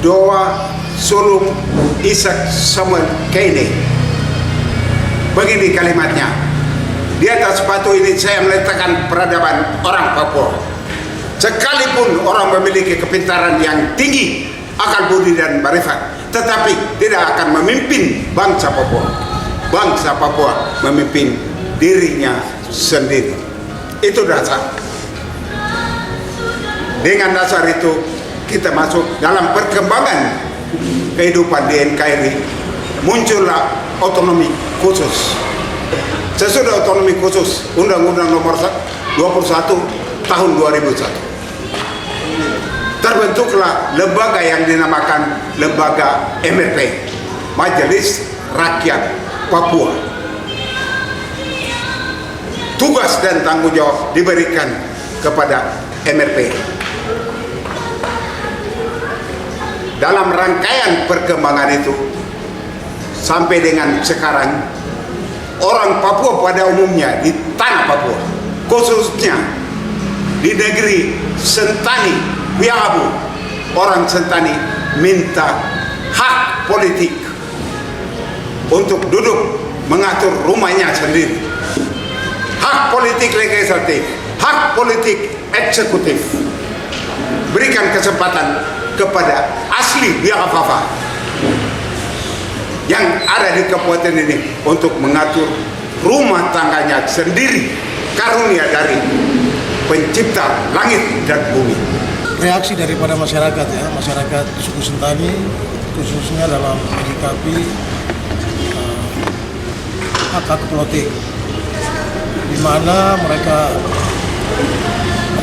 doa sulung Ishak Samuel Keyne. Begini kalimatnya, di atas batu ini saya meletakkan peradaban orang Papua. Sekalipun orang memiliki kepintaran yang tinggi, akal budi dan marifat, tetapi tidak akan memimpin bangsa Papua. Bangsa Papua memimpin dirinya sendiri. Itu dasar. Dengan dasar itu kita masuk dalam perkembangan kehidupan di NKRI. Muncullah otonomi khusus. Sesudah otonomi khusus, Undang-Undang Nomor 21 Tahun 2001. Terbentuklah lembaga yang dinamakan lembaga MRP, Majelis Rakyat Papua. Tugas dan tanggung jawab diberikan kepada MRP. Dalam rangkaian perkembangan itu, sampai dengan sekarang, orang Papua pada umumnya di tanah Papua, khususnya di negeri Sentani, Wiabu, orang Sentani minta hak politik untuk duduk mengatur rumahnya sendiri. Hak politik legislatif, hak politik eksekutif. Berikan kesempatan kepada asli Biakafafa yang ada di kabupaten ini untuk mengatur rumah tangganya sendiri, karunia dari pencipta langit dan bumi. Reaksi daripada masyarakat ya, masyarakat suku Sentani khususnya dalam menyikapi hak-hak politik, di mana mereka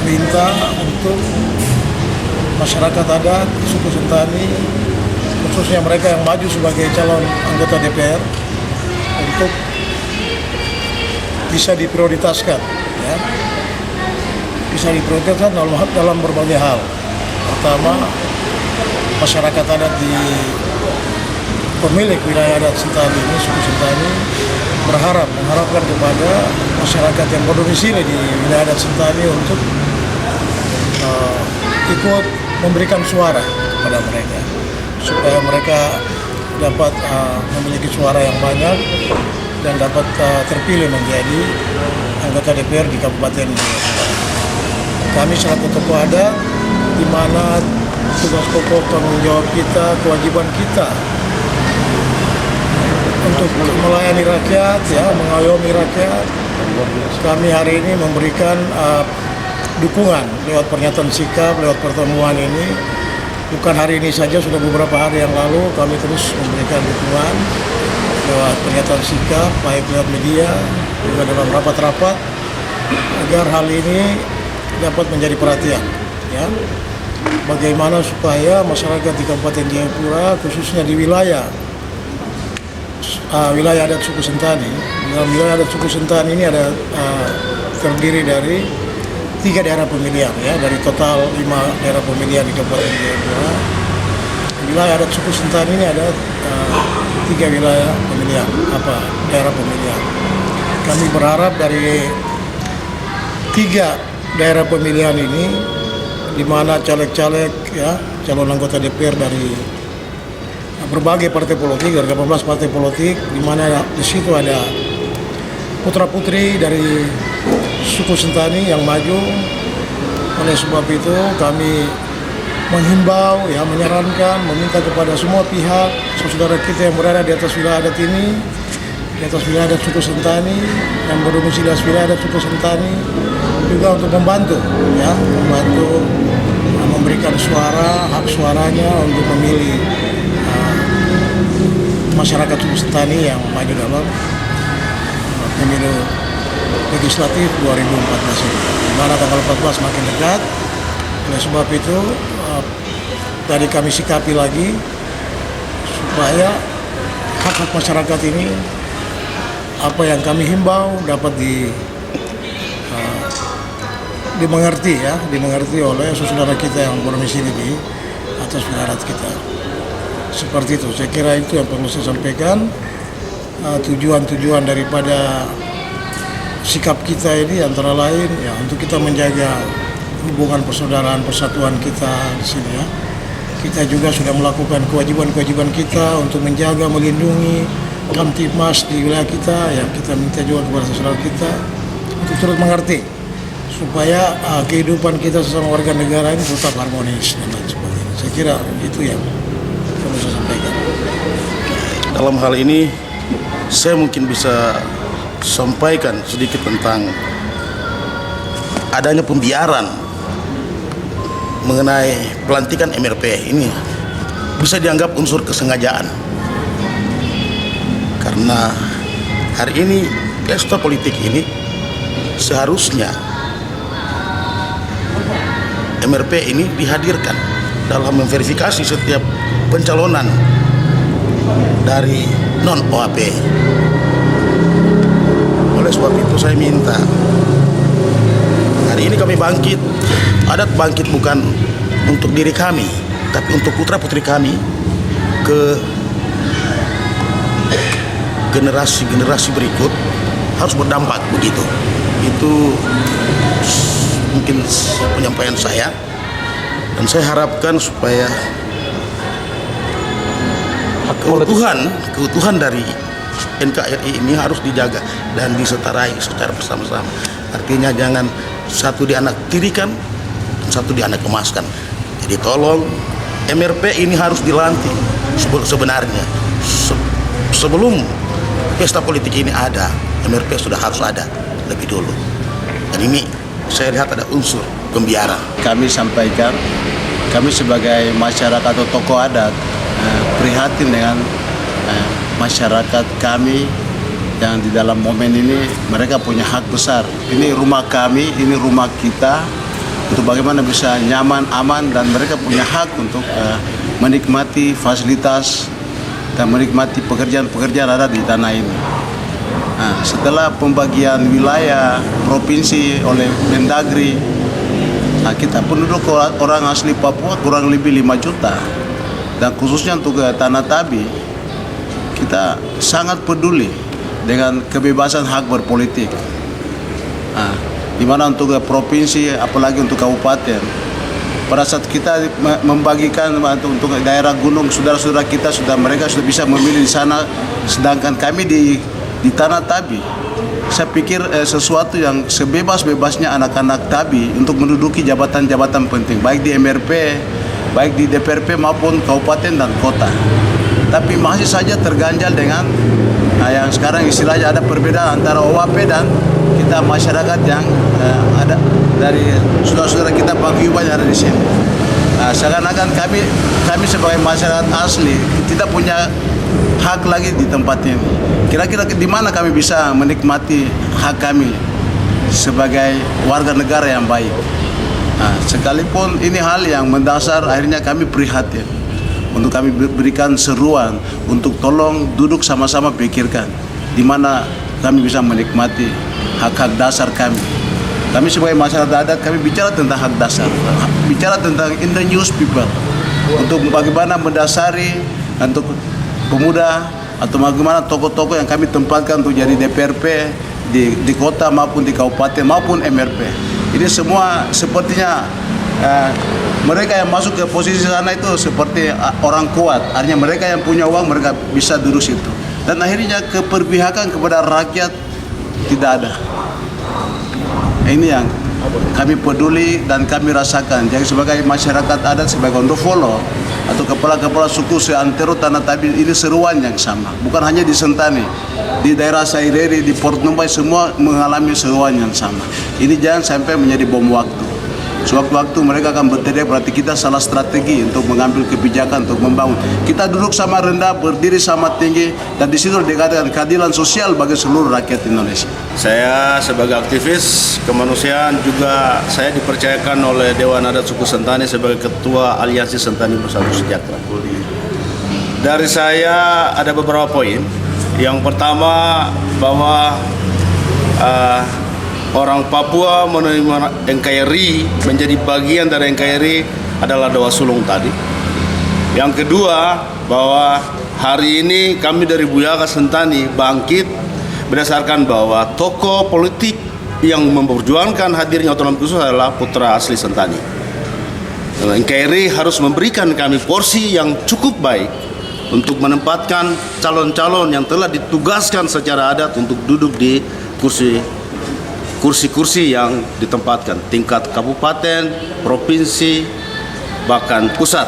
meminta untuk masyarakat adat suku Sentani, khususnya mereka yang maju sebagai calon anggota DPR, untuk bisa diprioritaskan ya. Bisa diprioritaskan dalam berbagai hal. Pertama, masyarakat adat di pemilik wilayah adat Sentani ini, suku Sentani, mengharapkan kepada masyarakat yang berdomisili di wilayah adat Sentani untuk ikut memberikan suara kepada mereka, supaya mereka dapat memiliki suara yang banyak dan dapat terpilih menjadi anggota DPR di Kabupaten Jayapura. Kami selaku tokoh adat, di mana tugas pokok tanggung jawab kita, kewajiban kita untuk melayani rakyat, ya, mengayomi rakyat. Kami hari ini memberikan dukungan lewat pernyataan sikap, lewat pertemuan ini. Bukan hari ini saja, sudah beberapa hari yang lalu kami terus memberikan dukungan lewat pernyataan sikap, baik lewat media, juga dalam rapat-rapat, agar hal ini dapat menjadi perhatian, ya. Bagaimana supaya masyarakat di Kabupaten Jayapura, khususnya di wilayah adat suku Sentani. Dalam wilayah adat suku Sentani ini ada terdiri dari 3 daerah pemilihan, ya, dari total 5 daerah pemilihan di Kabupaten Jayapura. Wilayah adat suku Sentani ini ada 3 wilayah pemilihan, daerah pemilihan. Kami berharap dari 3 daerah pemilihan ini, di mana caleg-caleg, ya, calon anggota DPR dari berbagai partai politik, dari 18 partai politik, di mana di situ ada putra-putri dari suku Sentani yang maju. Oleh sebab itu kami menghimbau, ya, menyarankan, meminta kepada semua pihak, saudara kita yang berada di atas wilayah adat ini, di atas wilayah adat suku Sentani, yang berdomisili di wilayah adat suku Sentani, juga untuk membantu, ya, memberikan suara, hak suaranya untuk memilih masyarakat suku Sentani yang maju dalam pemilu legislatif 2014 ini. Di mana tanggal 14 makin dekat. Oleh sebab itu tadi kami sikapi lagi supaya hak-hak masyarakat ini, apa yang kami himbau, dapat dimengerti, ya, dimengerti oleh saudara kita yang berdomisili di atas wilayah kita. Seperti itu, saya kira itu yang perlu saya sampaikan. Tujuan-tujuan daripada sikap kita ini antara lain, ya, untuk kita menjaga hubungan persaudaraan, persatuan kita di sini, ya. Kita juga sudah melakukan kewajiban-kewajiban kita untuk menjaga, melindungi Kamtibmas di wilayah kita. Ya, kita minta juga kepada saudara kita untuk turut mengerti supaya kehidupan kita sesama warga negara ini tetap harmonis dan lain sebagainya. Saya kira itu yang perlu saya sampaikan. Dalam hal ini saya mungkin bisa sampaikan sedikit tentang adanya pembiaran mengenai pelantikan MRP ini bisa dianggap unsur kesengajaan, karena hari ini pesta politik ini seharusnya MRP ini dihadirkan dalam memverifikasi setiap pencalonan dari non-OAP. Oleh sebab itu saya minta hari ini kami bangkit. Adat bangkit bukan untuk diri kami, tapi untuk putra-putri kami, ke generasi-generasi berikut harus berdampak begitu. Itu mungkin penyampaian saya, dan saya harapkan supaya keutuhan dari NKRI ini harus dijaga dan diseterai secara bersama-sama. Artinya jangan satu dianak tirikan, satu dianak emaskan. Jadi tolong MRP ini harus dilantik sebenarnya sebelum pesta politik ini ada. MRP sudah harus ada lebih dulu. Dan ini saya lihat ada unsur pembiaran. Kami sampaikan, kami sebagai masyarakat atau tokoh adat prihatin dengan masyarakat kami yang di dalam momen ini mereka punya hak besar. Ini rumah kami, ini rumah kita, untuk bagaimana bisa nyaman, aman, dan mereka punya hak untuk menikmati fasilitas dan menikmati pekerjaan-pekerjaan ada di tanah ini. Nah, setelah pembagian wilayah provinsi oleh Mendagri, kita penduduk orang asli Papua kurang lebih 5 juta. Dan khususnya untuk Tanah Tabi, kita sangat peduli dengan kebebasan hak berpolitik. Di mana untuk provinsi, apalagi untuk kabupaten, pada saat kita membagikan untuk daerah gunung, saudara-saudara kita mereka sudah bisa memilih di sana, sedangkan kami di Tanah Tabi, saya pikir sesuatu yang sebebas-bebasnya anak-anak Tabi untuk menduduki jabatan-jabatan penting, baik di MRP, baik di DPRP maupun kabupaten dan kota. Tapi masih saja terganjal dengan yang sekarang istilahnya ada perbedaan antara OAP dan kita masyarakat yang ada dari saudara-saudara kita paguyuban yang ada di sini. Seakan-akan kami sebagai masyarakat asli tidak punya hak lagi di tempat ini. Kira-kira di mana kami bisa menikmati hak kami sebagai warga negara yang baik? Sekalipun ini hal yang mendasar, akhirnya kami prihatin. Untuk kami berikan seruan untuk tolong duduk sama-sama pikirkan di mana kami bisa menikmati hak-hak dasar kami. Kami sebagai masyarakat adat, kami bicara tentang hak dasar, bicara tentang in the newspaper, untuk bagaimana mendasari untuk pemuda atau bagaimana tokoh-tokoh yang kami tempatkan untuk jadi DPRP di kota maupun di kabupaten maupun MRP. Ini semua sepertinya mereka yang masuk ke posisi sana itu seperti orang kuat. Artinya mereka yang punya uang, mereka bisa duduk situ. Dan akhirnya keperpihakan kepada rakyat tidak ada. Ini yang kami peduli dan kami rasakan. Jadi sebagai masyarakat adat, sebagai Gondofolo atau kepala-kepala suku seantero Tanah Tabi, ini seruan yang sama. Bukan hanya di Sentani, di daerah Saireri, di Port Numpai, semua mengalami seruan yang sama. Ini jangan sampai menjadi bom waktu. Sewaktu-waktu mereka akan berteriak, berarti kita salah strategi untuk mengambil kebijakan untuk membangun. Kita duduk sama rendah, berdiri sama tinggi, dan di situ dikatakan keadilan sosial bagi seluruh rakyat Indonesia. Saya sebagai aktivis kemanusiaan juga saya dipercayakan oleh Dewan Adat Suku Sentani sebagai Ketua Aliansi Sentani Bersatu Sejahtera. Dari saya ada beberapa poin. Yang pertama bahwa orang Papua menerima NKRI, menjadi bagian dari NKRI adalah doa sulung tadi. Yang kedua, bahwa hari ini kami dari Buyaka Sentani bangkit berdasarkan bahwa tokoh politik yang memperjuangkan hadirnya otonomi khusus adalah putra asli Sentani. NKRI harus memberikan kami porsi yang cukup baik untuk menempatkan calon-calon yang telah ditugaskan secara adat untuk duduk di kursi-kursi yang ditempatkan tingkat kabupaten, provinsi, bahkan pusat.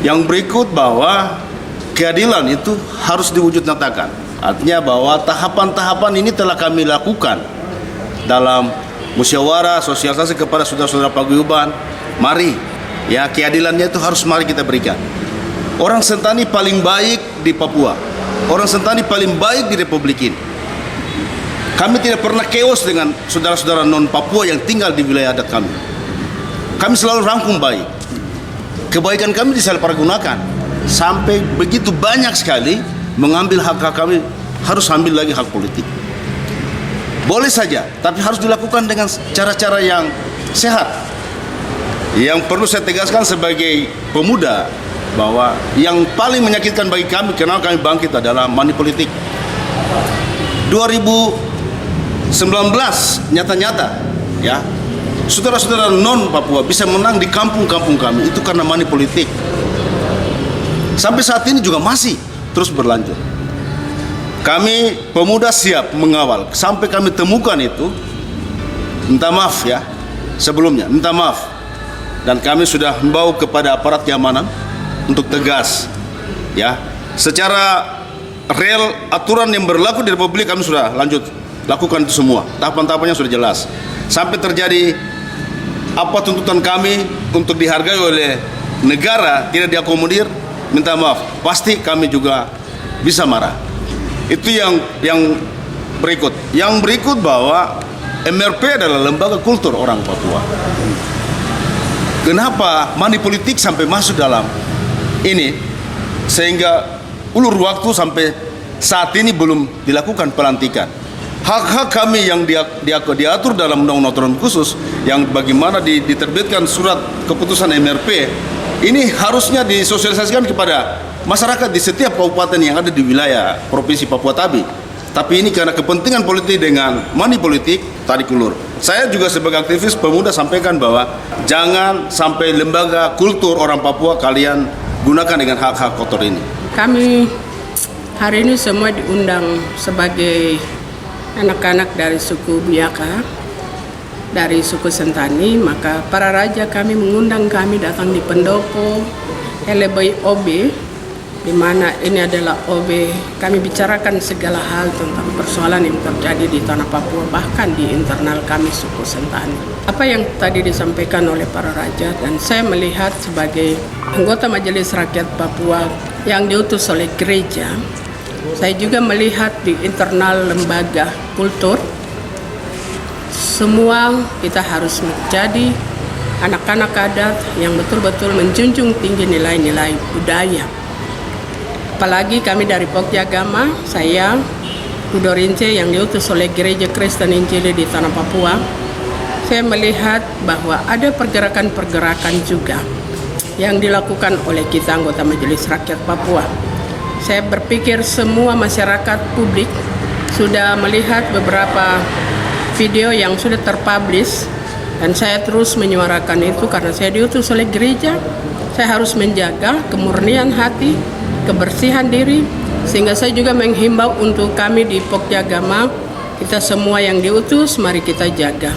Yang berikut bahwa keadilan itu harus diwujud nyatakan. Artinya bahwa tahapan-tahapan ini telah kami lakukan dalam musyawarah sosialisasi kepada saudara-saudara paguyuban. Mari, ya, keadilannya itu harus mari kita berikan. Orang Sentani paling baik di Papua, orang Sentani paling baik di Republik ini. Kami tidak pernah chaos dengan saudara-saudara non Papua yang tinggal di wilayah adat kami. Kami selalu rangkum baik. Kebaikan kami disalahgunakan sampai begitu banyak sekali mengambil hak-hak kami, harus ambil lagi hak politik. Boleh saja, tapi harus dilakukan dengan cara-cara yang sehat. Yang perlu saya tegaskan sebagai pemuda, bahwa yang paling menyakitkan bagi kami karena kami bangkit adalah money politik. 2019 nyata-nyata, ya, saudara-saudara non Papua bisa menang di kampung-kampung kami itu karena money politik. Sampai saat ini juga masih terus berlanjut. Kami pemuda siap mengawal sampai kami temukan itu. Minta maaf ya, sebelumnya minta maaf. Dan kami sudah membawa kepada aparat keamanan untuk tegas, ya, secara real aturan yang berlaku di Republik kami sudah lanjut lakukan itu semua. Tahapan-tahapannya sudah jelas. Sampai terjadi apa tuntutan kami untuk dihargai oleh negara tidak diakomodir, minta maaf. Pasti kami juga bisa marah. Itu yang berikut. Yang berikut bahwa MRP adalah lembaga kultur orang Papua. Kenapa money politik sampai masuk dalam ini sehingga ulur waktu sampai saat ini belum dilakukan pelantikan. Hak-hak kami yang diatur dalam undang-undang otonomi khusus yang bagaimana diterbitkan surat keputusan MRP ini harusnya disosialisasikan kepada masyarakat di setiap kabupaten yang ada di wilayah Provinsi Papua Tapi ini karena kepentingan politik dengan money politik tarik ulur. Saya juga sebagai aktivis pemuda sampaikan bahwa jangan sampai lembaga kultur orang Papua kalian gunakan dengan hak-hak kotor ini. Kami hari ini semua diundang sebagai anak-anak dari suku Biaka, dari suku Sentani, maka para raja kami mengundang kami datang di pendopo Elebay OB, di mana ini adalah OB. Kami bicarakan segala hal tentang persoalan yang terjadi di tanah Papua, bahkan di internal kami suku Sentani. Apa yang tadi disampaikan oleh para raja, dan saya melihat sebagai anggota Majelis Rakyat Papua yang diutus oleh gereja, saya juga melihat di internal lembaga kultur, semua kita harus menjadi anak-anak adat yang betul-betul menjunjung tinggi nilai-nilai budaya. Apalagi kami dari Pokja Agama, saya Udo Rince yang diutus oleh Gereja Kristen Injili di tanah Papua, saya melihat bahwa ada pergerakan-pergerakan juga yang dilakukan oleh kita anggota Majelis Rakyat Papua. Saya berpikir semua masyarakat publik sudah melihat beberapa video yang sudah terpublish, dan saya terus menyuarakan itu karena saya diutus oleh gereja. Saya harus menjaga kemurnian hati, kebersihan diri, sehingga saya juga menghimbau untuk kami di Pokja Agama, kita semua yang diutus, mari kita jaga.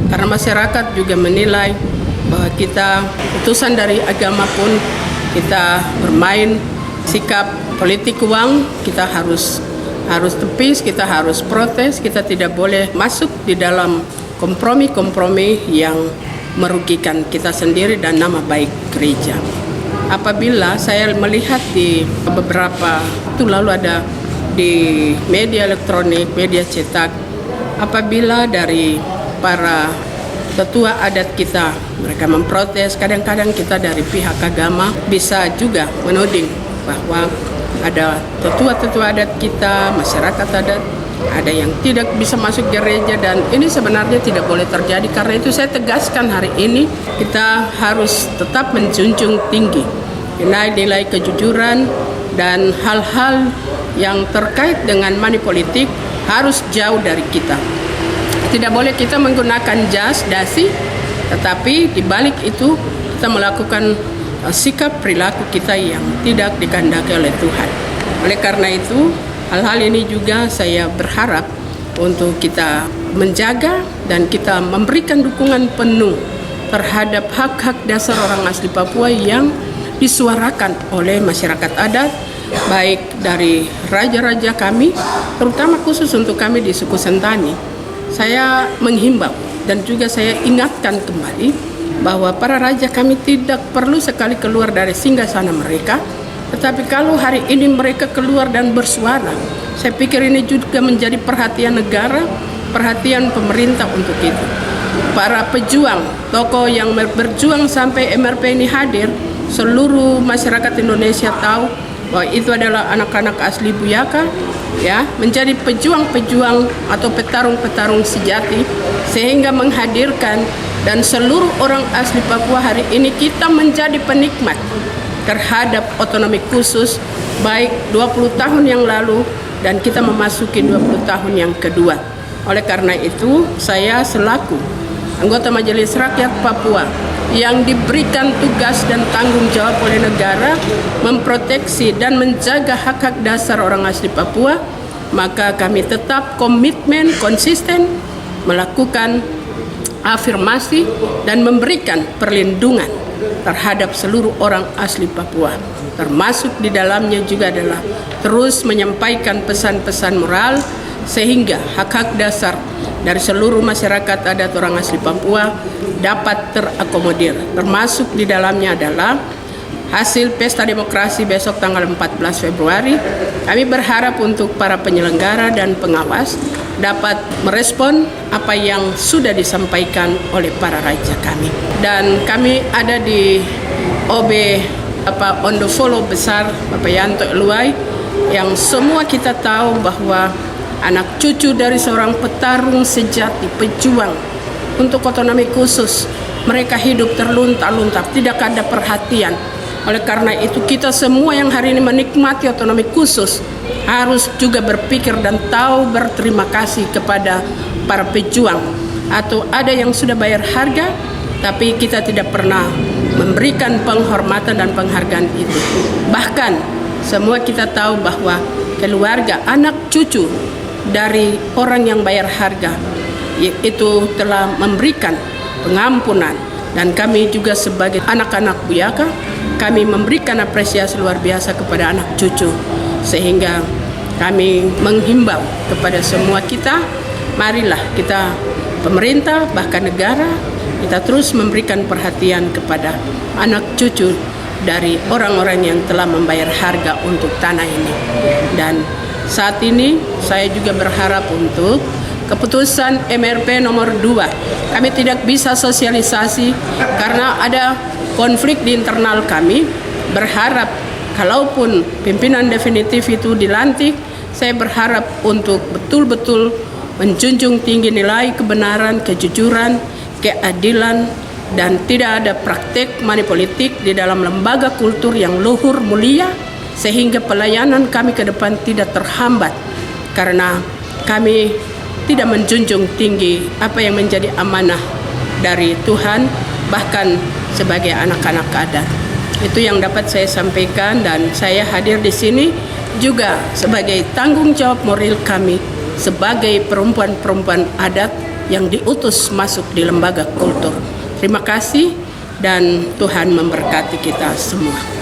Karena masyarakat juga menilai bahwa kita utusan dari agama pun kita bermain sikap politik uang, kita harus tepis, kita harus protes, kita tidak boleh masuk di dalam kompromi-kompromi yang merugikan kita sendiri dan nama baik gereja. Apabila saya melihat di beberapa waktu lalu ada di media elektronik, media cetak, apabila dari para tetua adat kita, mereka memprotes, kadang-kadang kita dari pihak agama bisa juga menuding bahwa ada tetua-tetua adat kita, masyarakat adat, ada yang tidak bisa masuk gereja, dan ini sebenarnya tidak boleh terjadi. Karena itu saya tegaskan hari ini kita harus tetap menjunjung tinggi nilai-nilai kejujuran, dan hal-hal yang terkait dengan money politik harus jauh dari kita. Tidak boleh kita menggunakan jas, dasi, tetapi di balik itu kita melakukan sikap perilaku kita yang tidak dikehendaki oleh Tuhan. Oleh karena itu, hal-hal ini juga saya berharap untuk kita menjaga dan kita memberikan dukungan penuh terhadap hak-hak dasar orang asli Papua yang disuarakan oleh masyarakat adat, baik dari raja-raja kami, terutama khusus untuk kami di suku Sentani. Saya menghimbau dan juga saya ingatkan kembali bahwa para raja kami tidak perlu sekali keluar dari singgasana mereka, tetapi kalau hari ini mereka keluar dan bersuara, saya pikir ini juga menjadi perhatian negara, perhatian pemerintah untuk itu. Para pejuang, tokoh yang berjuang sampai MRP ini hadir, seluruh masyarakat Indonesia tahu bahwa itu adalah anak-anak asli Buyaka, ya, menjadi pejuang-pejuang atau petarung-petarung sejati, sehingga menghadirkan dan seluruh orang asli Papua hari ini kita menjadi penikmat terhadap otonomi khusus baik 20 tahun yang lalu dan kita memasuki 20 tahun yang kedua. Oleh karena itu, saya selaku anggota Majelis Rakyat Papua yang diberikan tugas dan tanggung jawab oleh negara memproteksi dan menjaga hak-hak dasar orang asli Papua, maka kami tetap komitmen konsisten melakukan afirmasi dan memberikan perlindungan terhadap seluruh orang asli Papua. Termasuk di dalamnya juga adalah terus menyampaikan pesan-pesan moral sehingga hak-hak dasar dari seluruh masyarakat adat orang asli Papua dapat terakomodir. Termasuk di dalamnya adalah hasil pesta demokrasi besok tanggal 14 Februari. Kami berharap untuk para penyelenggara dan pengawas dapat merespon apa yang sudah disampaikan oleh para raja kami. Dan kami ada di OB on the follow besar Bapak Yanto Eluai, yang semua kita tahu bahwa anak cucu dari seorang petarung sejati, pejuang untuk otonomi khusus. Mereka hidup terlunta-lunta, tidak ada perhatian. Oleh karena itu kita semua yang hari ini menikmati otonomi khusus harus juga berpikir dan tahu berterima kasih kepada para pejuang. Atau ada yang sudah bayar harga, tapi kita tidak pernah memberikan penghormatan dan penghargaan itu. Bahkan semua kita tahu bahwa keluarga, anak cucu dari orang yang bayar harga itu telah memberikan pengampunan, dan kami juga sebagai anak-anak Buyaka kami memberikan apresiasi luar biasa kepada anak cucu, sehingga kami menghimbau kepada semua kita, marilah kita pemerintah bahkan negara kita terus memberikan perhatian kepada anak cucu dari orang-orang yang telah membayar harga untuk tanah ini. Dan saat ini saya juga berharap untuk keputusan MRP nomor 2. Kami tidak bisa sosialisasi karena ada konflik di internal kami. Berharap kalaupun pimpinan definitif itu dilantik, saya berharap untuk betul-betul menjunjung tinggi nilai kebenaran, kejujuran, keadilan, dan tidak ada praktek manipolitik di dalam lembaga kultur yang luhur mulia, sehingga pelayanan kami ke depan tidak terhambat karena kami tidak menjunjung tinggi apa yang menjadi amanah dari Tuhan, bahkan sebagai anak-anak adat. Itu yang dapat saya sampaikan, dan saya hadir di sini juga sebagai tanggung jawab moral kami sebagai perempuan-perempuan adat yang diutus masuk di lembaga kultur. Terima kasih dan Tuhan memberkati kita semua.